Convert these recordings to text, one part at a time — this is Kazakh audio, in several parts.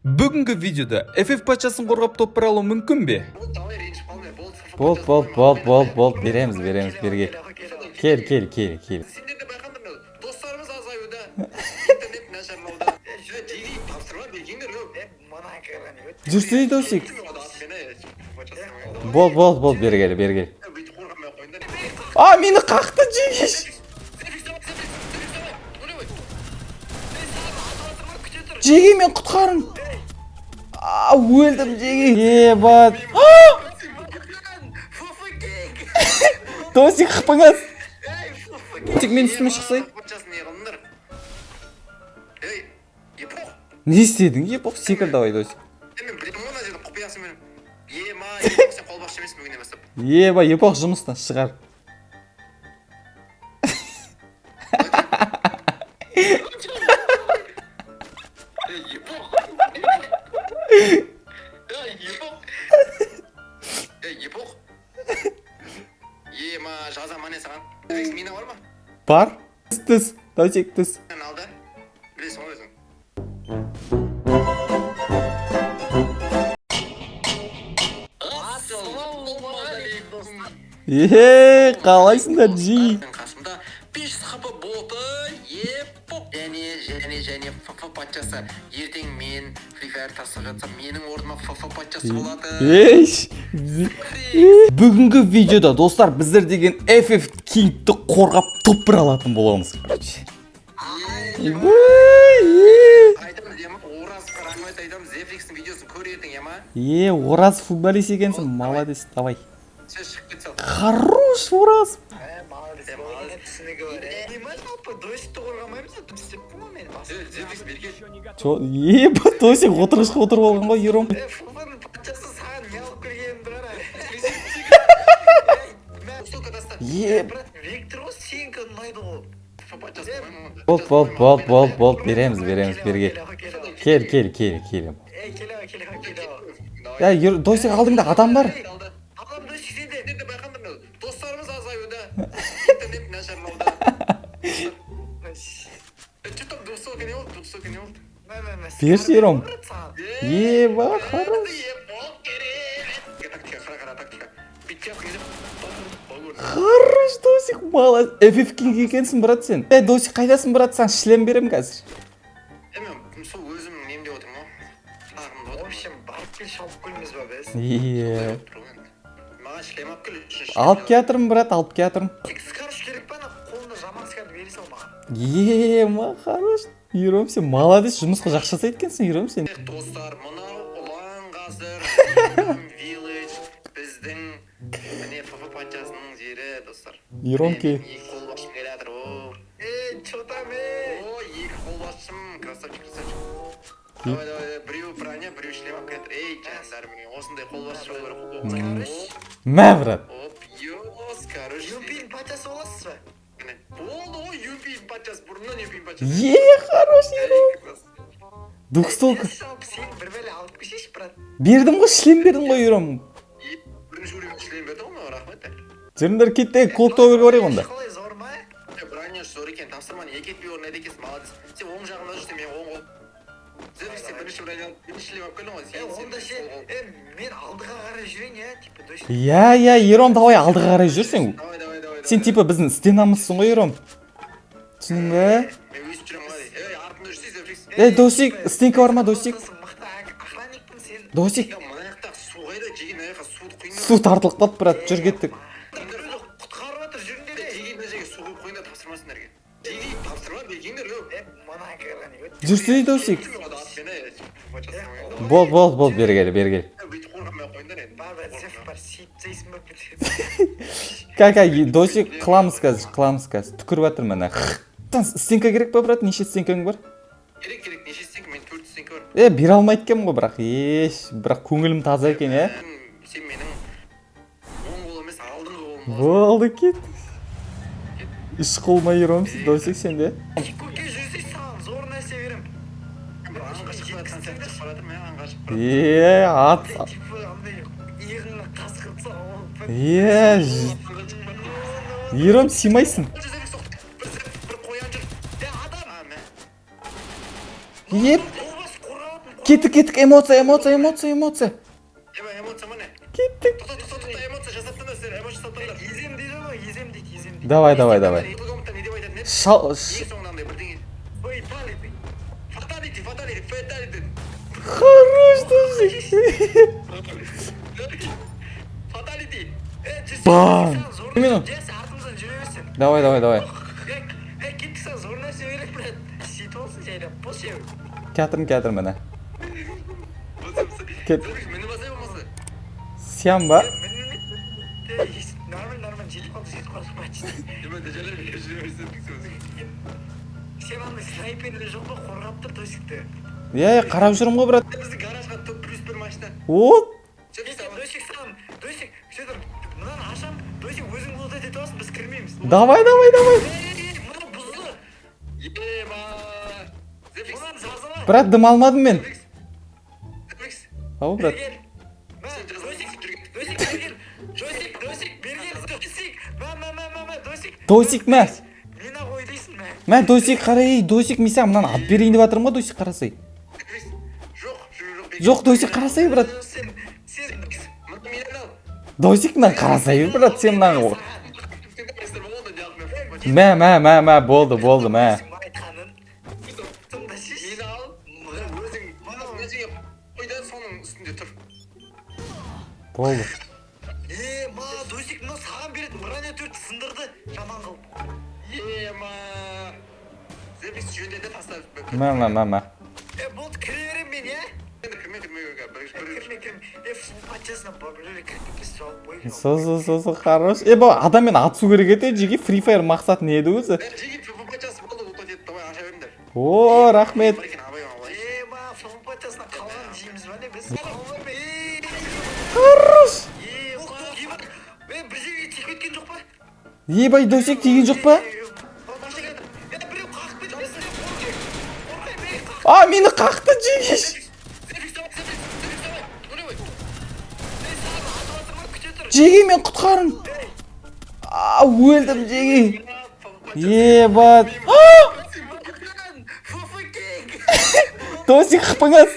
Бүгінгі видеода FF патшасын қорғап топпыр алу мүмкін бе? Болды, береміз, берге. Кел. Сендерді байқандым, достарымыз азаюда, интернет нашарлауда. Жиги тапсырма бергендер көп. Жүрсей досик. Бол, бергел. А, мені қақты жегеш. Жеге мен құтқарың. Өлдім жеге. Ебат. Досик қыпыңыз. Тек мен үстіме шықсай. Не істедің? Епоқ, секір давай, Досик. Епоқ жұмыстан шығар. жаза мане саған. Мина бар ма? Бар. Түс. Досик түс. Алда. Білесің ғой өзің. Қалайсыңдар жи? Қасымда 5 хп боты, епоқ. Және ФФ патшасы. Ертең мен Free Fire тасып жатсам, менің орныма ФФ патшасы болады. Бүгінгі видеода достар біздер деген FF King'ті қорғап топпыр алатын боламыз. Ораз қарамайт айтам, Зефрикстің видеосын көр ертең, ема? Ораз футболист екенсің, молодец, давай. Сен шығып кетсел. Хорош, Ораз. Досик отырғышқа отырып алған ғой, Ером. Болды, береміз, берге. Кел. Досик алдыңда адам бар. Достарымыз азаюда, интернет нашарлауда. Берші, Ером. Хорош. Хорош, Досик, молодец. FF King екенсің, брат, сен. Досик, қайдасың, брат, сен шлем берем қазір. Сол өзімнің немде отырмын ғой. В общем, барып кел шалып көлміз ба біз? Маған шлем алып кел. Алып келатырмын, брат, алып келатырмын. Скарыш керек па, қолында жаман скарды бере сал маған. Хорош. Ером, сен молодец, жұмысқа жақсы жасайды екенсің, Ером, сен. Достар, мынау ұлан қазір Village біздің міне ФФ патшасының жері, достар. Ером ке. Екі қолбасшым келе жатыр, о. Чо там, о, екі қолбасшым, красавчик. Давай, біреу броня, біреу шлем алып келе жатыр. Жандар, міне осындай қолбасшы болу керек. Мә, брат. Скарыш. Юпин патшасы боласыз ба? Болды ғой, Юпин патшасы, бұрыннан Юпин патшасы. Хорош, Ером. Дұқстолка. Сен бір бәле алып кешеш, брат. Бердім ғой, шлем бердім ғой, Ером. Бірінші өлем шлем берді ғой, рахмет. Жүріңдер кетті, клубта өрге барайық онда. Қалай зор ма? Броняш зор екен, тапсырманы екі етпей орын әдекесін, молодец. Сен оң жағымда жүрсен, мен оң қол. Зефриксе бірінші броня, бірінші шлем алып келдің ғой. Онда ше, мен алдыға қарай жүрейін, типа, дойшы. Ером, давай алдыға қарай жүрсің. Давай. Сен типа біздің стенамызсың ғой, Ером. Түсінің бе? Мен өсіп жүрем ғой. Артында жүрсей, Зефрикс. Досик, стенка бар ма, Досик? Досик. Мына жақта су қайда, жеген ана жаққа суды құйыңдар. Су тартылып қалды, брат, жүр кеттік. Құтқарып отыр, жүріңдер. Жеген мына жерге су құйып қойыңдар, тапсырмасыңдар. Жеген тапсырма бергендер көп. Жүрсей, Досик. Бол, бергел. Досик, қыламыз қазір, түкіріп атыр мәні. Стенка керек па, брат, неше стенкаң бар? Керек, неше стенка, мен 4 стенка бар. Бере алмайды кем ғой, бірақ көңілім таза екен, Сен менің оң қол емес, алдыңғы қолым. Болды, кет. Үш қолма Ером, Досик сенде. Көке жүрсей саған зор нәрсе берем. Аңға шықпай атқан сәтті шығып баратыр, мен аңға шықпай. Иығыңа қас қыртса, Ером, симайсың. Бір қоян жүр. Адам. Кеттік, эмоция. Эмоция мане. Кеттік. Тоқта, эмоция жасаттыңдар сіздер, эмоция жасаттыңдар. Езем дейді ғой, езем дейді. Давай. Не деп айтады, не? Шал... Ең соңында андай бірдеңе. Fatality. Хорош, Досик. Fatality. Бам. Именно. Жесі артымыздан жүре берсін. Давай. Кеттік сан зор нәрсе берек, брат. Сөйтіп олсын жайлап, бос жеу. Кетірім мені. Кет. Мені басай болмасы. Сен ба? Нормально, жетіп қалды, бачы. Сен андай снайперлер жоқ па, қорғап тұр Досикті. Қарап жүрім ғой, брат. Бізді гаражға топ +1 машина. От. Досик, сөйтір, мынаны ашам, Досик өзің болды деді олсын, біз кірмейміз. Давай. Мұны бұзды. Ема. Мұнан жазыла. Брат, дым алмадым мен. Ау, брат. Досик, Досик, мә. Мені қой дейсің, мә. Мә, Досик қарай, Досик мен саған мынаны ап берейін деп жатырмын ғой, Досик қарасай. Жоқ, Досик қарасай, брат. Досик мына қарасай, брат, сен мынаны. Мә, болды, мә. Болды. Ма, Досик мына саған беретін бронетөрді сындырды, жаман қылып. Ма. Зебис жөндеді тастап. Мә. Болды, кіре берем мен, я? Кірме. Футболчасына бабілері кірмекес жауап бойын. Со, хорош. Ба, адаммен атысу керек еді, жеге Free Fire мақсат не еді өзі? Жеге футболчасы болды, ұлт өтеді, давай аша беріңдер. О, рахмет. Ма, футболчасына қалған жейміз бәне біз. Хорош. Бір жерге тек өткен жоқ па? Ебай, Досик тиген жоқ па? Біреу қағып кетіп бесін, қорқай, А, мені қақты жегеш. Жеге, мен құтқарын. Өлдім, жеге. Ебат. Досик қыпыңыз.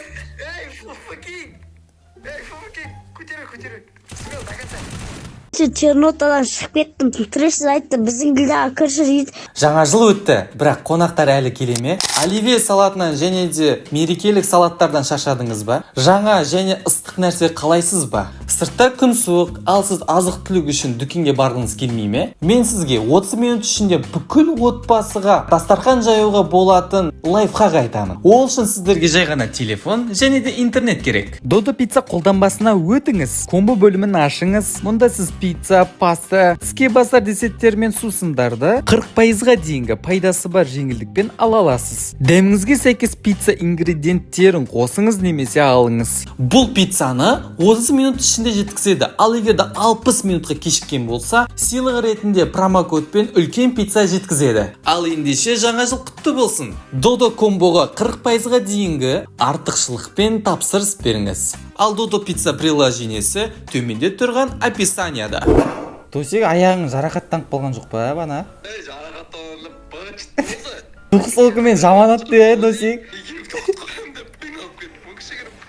Чернотадан шығып кеттім, тіресіз айтты, біздің гүлді акыршы дейді. Жаңа жыл өтті, бірақ қонақтар әлі келе ме? Оливье салатынан және де мерекелік салаттардан шашадыңыз ба? Жаңа және ыстық нәрсе қалайсыз ба? Сыртта күн суық, ал сіз азық түлік үшін дүкенге барғыңыз келмей ме? Мен сізге 30 минут ішінде бүкіл отбасыға дастархан жаюға болатын лайфхак айтамын. Ол үшін сіздерге жай ғана телефон және де интернет керек. Додо пицца қолданбасына өтіңіз. Комбо бөлімін ашыңыз. Мұнда сіз пицца, паста, тіске басар десеттер мен сусындарды 40%-ға дейінгі пайдасы бар жеңілдікпен ала аласыз. Дәміңізге сәйкес пицца ингредиенттерін қосыңыз немесе алыңыз. Бұл пиццаны 30 минут ішінде жеткізеді. Ал егер де 60 минутқа кешіккен болса, сыйлық ретінде промокодпен үлкен пицца жеткізеді. Ал ендеше жаңа жыл құтты болсын. Додо комбоға 40%-ға дейінгі артықшылықпен тапсырыс беріңіз. Ал Додо пицца приложениесі төменде тұрған описанияда. Досик, аяғың жарақаттанып қалған жоқ па, бана? Жарақаттанып бачты болса. Тұқсылқымен жаманат де, Досик.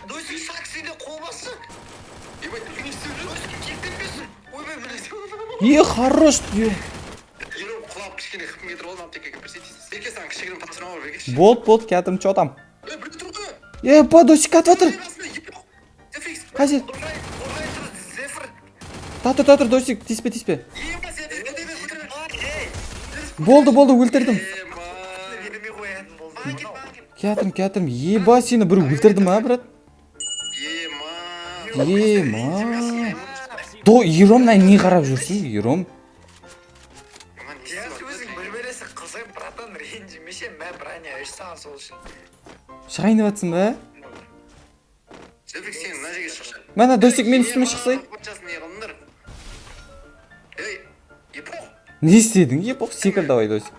Досик саксиде қол басы. Ебай, не істеп жүр? Досик кектенбесін. Ойбай, білесің. Хорош. Ерім құлап кішкене қыпын кетір болдым, аптекеге көрсетесіз. Берке саған кішкене тапсырма бар, беркеші. Болды, кәдім, чо там? Бір тұрды. Ба, Досик қатып отыр. Қайсы? Татыр, Досик, тиспе. Болды, өлтірдім. Кәтім, еба, сені бір өлтірдім, брат? Ером, не қарап жүрсің, Ером? Шайынып атсың ба? Мәна, Досик, мен үстіме шықсай? Не істедің? Епоқ, секір давай, Досик.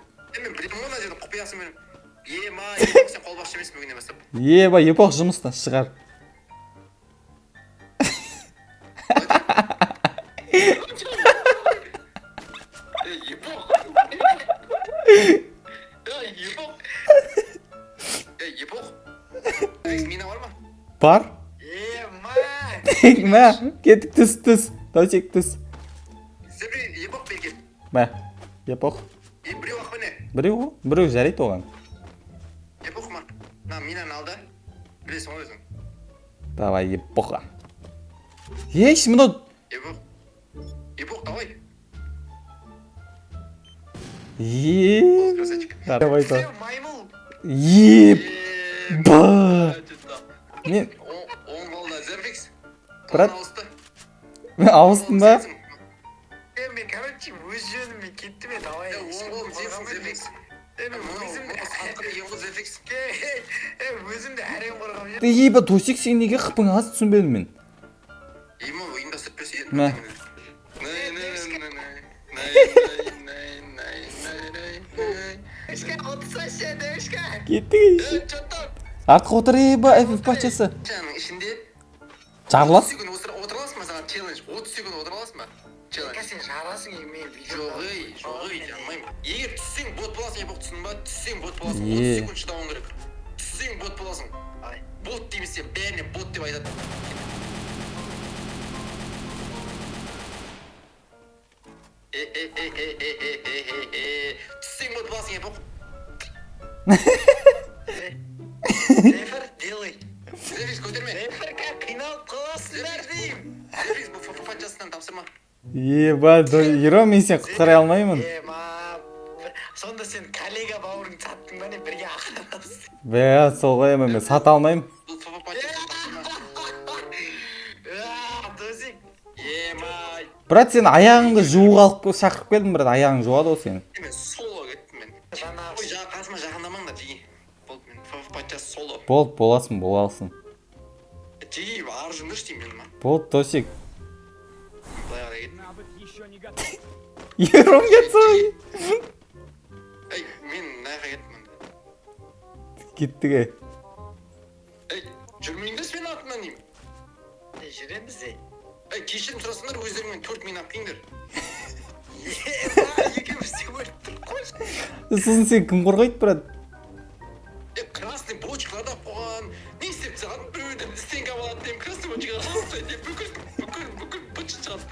Еба, епоқ жұмыстан шығар. Мина бар ма? Бар. Мә, кеттік түс. Досик түс. Зефрикс епок берген. Мә, епоқ. Біреу ақ міне. Біреу жарайды оған. Епок ма? На, минаны алды. Білесің ғой өзің. Давай, епоқа. Еш, мұны... Епок, давай. Красавчик. Давай, давай. Маймыл. Ебба. Мен... Он голда Зефрикс. Брат. Ауысты. Мен ауыстым ба? Мен, короче, өз жөніммен кеттім еді, давай. Он голым сенсің, Зефрикс. Өзімді әрем қорғам жер. Ебба, Досик, сен неге қыпың аз түсінбедім мен. Ема, ұйымдастырып берсе еді. Мә. Ешке, отырсайшы, ешке. Кеттік. Артық отыр ебба, FF патчасы. Ішінде Жарылас? 30 секунд отыра аласың ба саған челлендж? 30 секунд отыра аласың ба? Челлендж. Сен жарасың мен видео. Жоғый, жанмаймын. Егер түссең бот боласың, епоқ түсін ба? Түссең бот боласың, 30 секунд шыдауың керек. Түссең бот боласың. Бот демесе, бәріне бот деп айтады. Түссең бот боласың, епоқ. Зефір, делай. Зефирс, көтерме. Зефірка, қиналып қаласыңдар дейм. Зефирс, бұл фф патчасынан тапсырма. Ебба, Ером, мен сен құтқара алмаймын. Сонда сен коллега бауырың саттың ба не бірге ақырасың. Бә, сол ғой мен сата алмаймын. Бұл фф патчасынан тапсырма. Досик. Емай. Брат, сен аяғыңды жуық алып шақырып келдің, брат, аяғың жуады ғой сенің. Мен соло кеттім мен. Ой, қасыма жақындамаңдар, жеге. Болды, мен фф патчасы соло. Боласың. Жеге, аржыңды штейм мен ма? Болды, Досик. Былай қарай кеттім. Ером кетсің. Эй, мен наяққа кеттім. Кеттік, Эй, жүрмейіңдерші мен артынан деймін. Жүреміз де. Эй, кешірім сұрасыңдар, өздеріңмен 4 мен аппеңдер. Екеумізде өліп тұр, қойшы. Сосын сен кім қорғайды, брат? Красный бочкаларда қоған. Не істеп саған біреуді стенка алады деймін, красный бочкалар қалыптай деп бүкіл бычы шығады.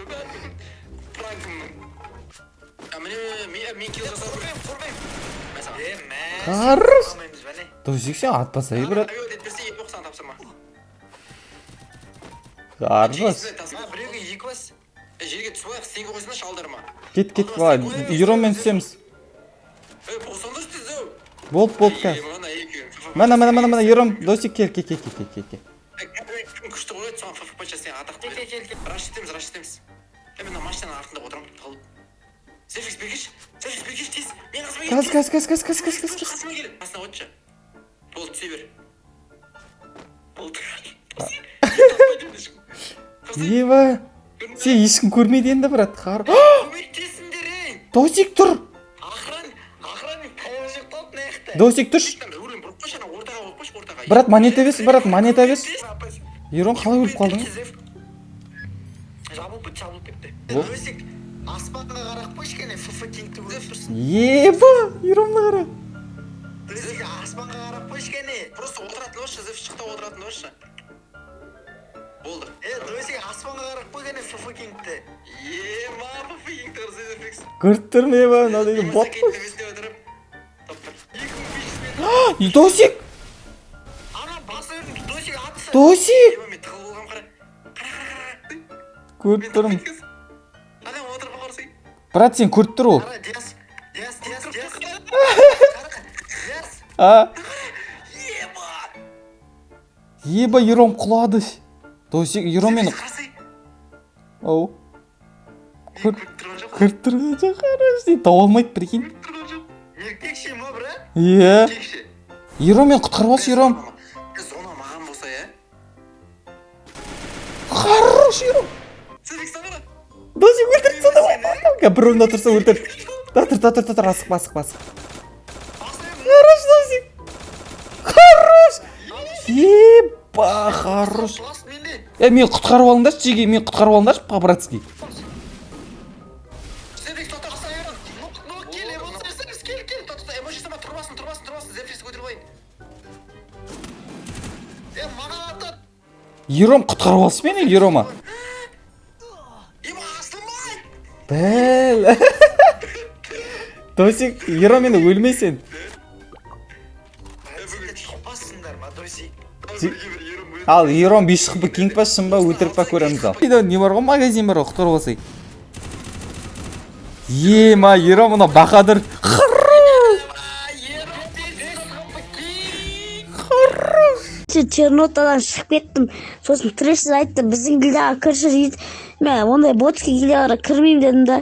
Пранкымның. Мен кел жасап қорғайым. Қарыс. Досик, сен атпасай, брат. Әует етпесе епоқ саған тапсырма. Қарыс. Біреуге екі бас. Жерге түсіп алайық, стенка қойсына шалдарма. Кет, ба, Ероммен түсеміз. Босаңдыршы түзеу. Болды, кәз. Мана, Ером, Досик, кел. Кім күшті қойды, соған фф патчасы атақты береді. Раш етеміз. Мен машинаның артында отырам, қалып. Зефрикс бергеш, тез. Мен қасыма келіп. Каз. Қасыма келіп. Қасына қойшы. Болды, түсе бер. Болды. Еба, сен ешкім көрмейді енді, брат. Көмектесіңдер, ей. Досик, тұр. Охранник таяқ жеп қалды, наяқта. Досик, тұр. Брат, монета бес. Ером, қалай өліп қалдың? Жабылып кетті. Досик, аспанға қарақ қойшы кәне, фф кеңті көріп тұрсын. Еба, Еромды қара. Досик, аспанға қарақ қойшы кәне. Просто отыратын оршы, зеф шықта отыратын оршы. Болды. Досик, аспанға қарақ қой кәне, фф кеңті. Ема, фф кеңті ұрсы, Зефрикс. Көріп тұрмын, еба, мынадайды бот қой. Досик! Ана, басы өрдің, Досик атысы. Досик! Еба, мен тығыл болғам, қара. Көріп тұрмын. Ана, отырып қарсың. Брат, сен көріп тұр ол. Қара, дияс. Еба, Ером құлады. Досик, Ером мені... Ау. Көріп тұрған жоқ, қараш. Тау алмайды, прикинь. Еркекші ма, брат? Е. Ером мен құтқарып алшы, Ером. Зона маған болса, е? Қараш, Ером. Досик, өлтірді сонда. Бір орында тұрса өлтір. Татыр, асық. Қараш, Досик. Қараш. Еба, қараш. Мен құтқарып алыңдаршы, жеге, по-братски. Ером құтқарып алшы мені, Ерома. Ема астылмай! Бәл. Досик, Ером мені өлмейсен. Бүгін тықпассыңдар ма, Досик? Ал Ером беш шығып кеңіп басшын ба, өтіріп ба көреміз ал. Не бар ғой, магазин бар ғой, құтқарып алсай. Ема, Ером мұна бақадыр. Чернотадан шығып кеттім. Сосын трэш айтты, біздің гүлде акыршы дейді. Мен ондай ботқа келе кірмеймін дедім да.